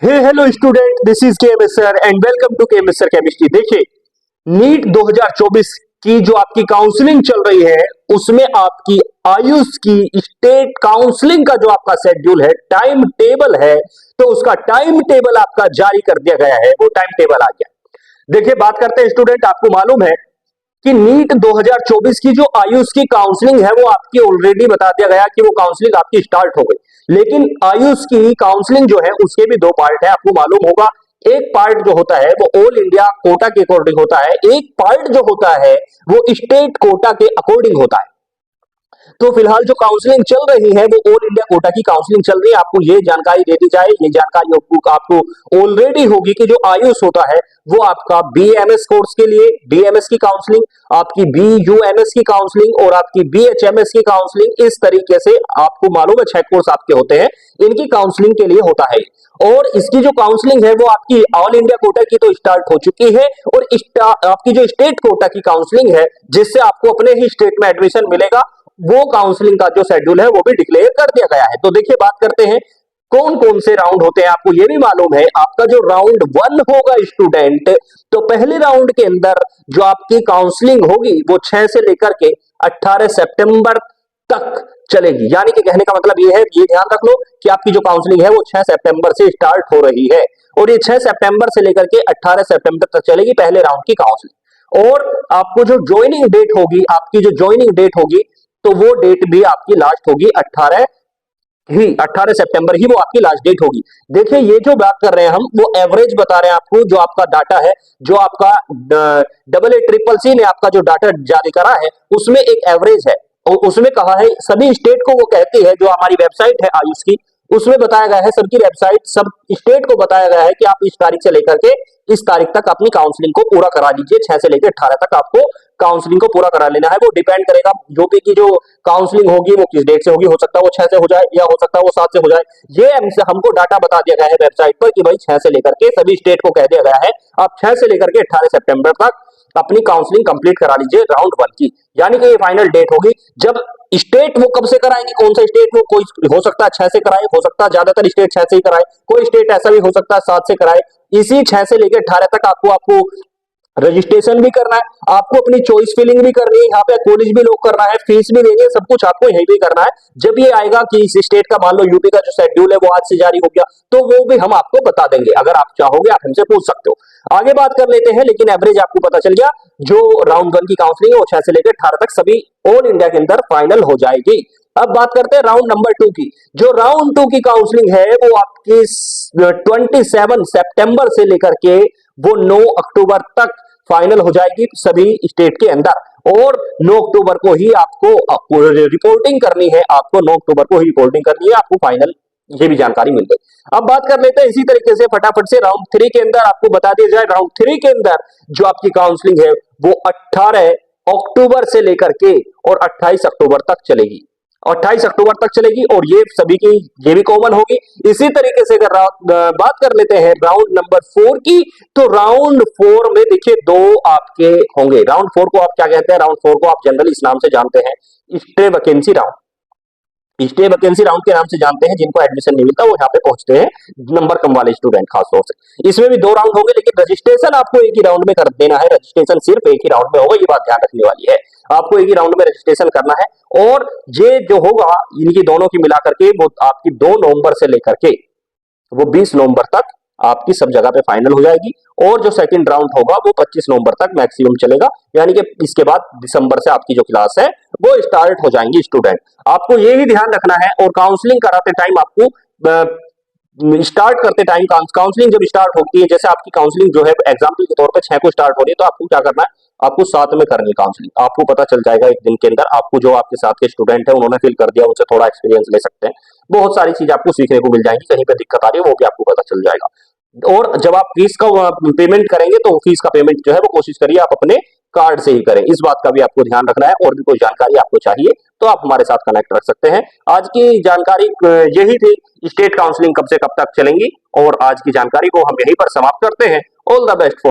Hey hello student, this is KMS sir and welcome to KMS sir chemistry. देखिए, NEET 2024 की जो आपकी counselling चल रही है उसमें आपकी आयुष की स्टेट काउंसलिंग का जो आपका शेड्यूल है, टाइम टेबल है, तो उसका टाइम टेबल आपका जारी कर दिया गया है। वो टाइम टेबल आ गया। देखिए, बात करते हैं स्टूडेंट, आपको मालूम है कि नीट 2024 की जो आयुष की काउंसलिंग है वो आपकी ऑलरेडी बता दिया गया कि वो काउंसलिंग आपकी स्टार्ट हो गई। लेकिन आयुष की काउंसलिंग जो है उसके भी दो पार्ट है, आपको मालूम होगा। एक पार्ट जो होता है वो ऑल इंडिया कोटा के अकॉर्डिंग होता है, एक पार्ट जो होता है वो स्टेट कोटा के अकॉर्डिंग होता है। तो फिलहाल जो काउंसलिंग चल रही है वो ऑल इंडिया कोटा की काउंसलिंग चल रही है। आपको ये जानकारी दे दी जाए, ये जानकारी आपको ऑलरेडी होगी कि जो आयुष होता है वो आपका बीएमएस कोर्स के लिए बीएमएस की काउंसलिंग, आपकी बीयूएमएस की काउंसलिंग और आपकी बीएचएमएस की काउंसलिंग, इस तरीके से आपको मालूम है 6 कोर्स आपके होते हैं, इनकी काउंसलिंग के लिए होता है। और इसकी जो काउंसलिंग है वो आपकी ऑल इंडिया कोटा की तो स्टार्ट हो चुकी है, और आपकी जो स्टेट कोटा की काउंसलिंग है जिससे आपको अपने ही स्टेट में एडमिशन मिलेगा, वो काउंसलिंग का जो शेड्यूल है वो भी डिक्लेयर कर दिया गया है। तो देखिए, बात करते हैं कौन कौन से राउंड होते हैं। आपको ये भी मालूम है, आपका जो राउंड 1 होगा स्टूडेंट, तो पहले राउंड के अंदर जो आपकी काउंसलिंग होगी वो 6 से लेकर के 18 सितंबर तक चलेगी। यानी कि कहने का मतलब ये है, ये ध्यान रख लो कि आपकी जो काउंसलिंग है वो 6 सितंबर से स्टार्ट हो रही है, और ये 6 सितंबर से लेकर के 18 सितंबर तक चलेगी पहले राउंड की काउंसलिंग। और आपको जो ज्वाइनिंग डेट होगी, आपकी जो ज्वाइनिंग डेट होगी, तो वो डेट भी आपकी लास्ट होगी 18 सितंबर ही वो आपकी लास्ट डेट होगी। देखिए, ये जो बात कर रहे हैं हम वो एवरेज बता रहे हैं आपको, जो आपका डाटा है, जो आपका AA CCC ने आपका जो डाटा जारी करा है उसमें एक एवरेज है, और उसमें कहा है सभी स्टेट को, वो कहती है जो हमारी वेबसाइट है आयुष की, उसमें बताया गया है, सबकी वेबसाइट सब स्टेट को बताया गया है कि आप इस तारीख से लेकर के इस तारीख तक अपनी काउंसलिंग को पूरा करा लीजिए। 6 से लेकर 18 तक आपको काउंसलिंग को पूरा करा लेना है। वो डिपेंड करेगा यूपी की जो काउंसलिंग होगी वो किस डेट से होगी, हो सकता है वो 6 से हो जाए या हो सकता है वो 7 से हो जाए। ये हमको डाटा बता दिया गया है वेबसाइट पर कि भाई 6 से लेकर के सभी स्टेट को कह दिया गया है आप 6 से लेकर के 18 सितंबर तक अपनी काउंसलिंग कंप्लीट करा लीजिए राउंड 1 की। यानी कि ये फाइनल डेट होगी। जब स्टेट वो कब से कराएंगे, कौन सा स्टेट, वो कोई हो सकता है 6 से कराए, हो सकता है ज्यादातर स्टेट 6 से ही कराए, कोई स्टेट ऐसा भी हो सकता है 7 से कराए। इसी 6 से लेकर 18 तक आपको रजिस्ट्रेशन भी करना है, आपको अपनी चॉइस फिलिंग भी करनी है, यहाँ पे कॉलेज भी लोग करना है, फीस भी देनी है, सब कुछ आपको यही भी करना है। जब ये आएगा कि इस स्टेट का, मान लो यूपी का जो शेड्यूल है वो आज से जारी हो गया, तो वो भी हम आपको बता देंगे। अगर आप चाहोगे आप हमसे पूछ सकते हो। आगे बात कर लेते हैं, लेकिन एवरेज आपको पता चल गया, जो राउंड 1 की काउंसलिंग है वो 6 से लेकर 18 तक सभी ऑल इंडिया के अंदर फाइनल हो जाएगी। अब बात करते हैं राउंड नंबर 2 की। जो राउंड 2 की काउंसलिंग है वो आपकी 27 सितंबर से लेकर के वो 9 अक्टूबर तक फाइनल हो जाएगी सभी स्टेट के अंदर, और 9 अक्टूबर को ही आपको रिपोर्टिंग करनी है, आपको 9 अक्टूबर को ही रिपोर्टिंग करनी है, आपको फाइनल ये भी जानकारी मिल गई। अब बात कर लेते हैं इसी तरीके से फटाफट से राउंड 3 के अंदर। आपको बता दिया जाए, राउंड 3 के अंदर जो आपकी काउंसलिंग है वो 18 अक्टूबर से लेकर के और 28 अक्टूबर तक चलेगी, 28 अक्टूबर तक चलेगी, और ये सभी की ये भी कॉमन होगी। इसी तरीके से अगर बात कर लेते हैं राउंड नंबर 4 की, तो राउंड 4 में देखिए 2 आपके होंगे। राउंड 4 को आप क्या कहते हैं? राउंड 4 को आप जनरली इस नाम से जानते हैं, stay vacancy round. Stay vacancy round के नाम से जानते हैं। जिनको एडमिशन नहीं मिलता वो यहाँ पे पहुंचते हैं, नंबर कम वाले स्टूडेंट खासतौर से। इसमें भी 2 राउंड होंगे, लेकिन रजिस्ट्रेशन आपको एक ही राउंड में कर देना है। रजिस्ट्रेशन सिर्फ एक ही राउंड में होगा, ये बात ध्यान रखने वाली है। आपको एक ही राउंड में रजिस्ट्रेशन करना है, और ये जो होगा इनकी दोनों की मिलाकर के वो आपकी 2 नवंबर से लेकर के वो 20 नवंबर तक आपकी सब जगह पे फाइनल हो जाएगी। और जो सेकंड राउंड होगा वो 25 नवंबर तक मैक्सिमम चलेगा। यानी कि इसके बाद दिसंबर से आपकी जो क्लास है वो स्टार्ट हो जाएंगी स्टूडेंट। आपको ये भी ध्यान रखना है, और काउंसलिंग कराते टाइम आपको स्टार्ट करते टाइम, काउंसलिंग जब स्टार्ट होती है, जैसे आपकी काउंसलिंग जो है एग्जाम्पल के तौर पे 6 को स्टार्ट हो रही है, तो आपको क्या करना है, आपको 7 में करनी काउंसलिंग। आपको पता चल जाएगा एक दिन के अंदर, आपको जो आपके साथ के स्टूडेंट है उन्होंने फिल कर दिया, उनसे थोड़ा एक्सपीरियंस ले सकते हैं, बहुत सारी चीज आपको सीखने को मिल जाएंगी। कहीं पे दिक्कत आ रही है वो भी आपको पता चल जाएगा। और जब आप फीस का पेमेंट करेंगे तो फीस का पेमेंट जो है वो कोशिश करिए आप अपने कार्ड से ही करें। इस बात का भी आपको ध्यान रखना है। और भी कोई जानकारी आपको चाहिए तो आप हमारे साथ कनेक्ट रख सकते हैं। आज की जानकारी यही थी, स्टेट काउंसलिंग कब से कब तक चलेंगी, और आज की जानकारी को हम यहीं पर समाप्त करते हैं। All the best for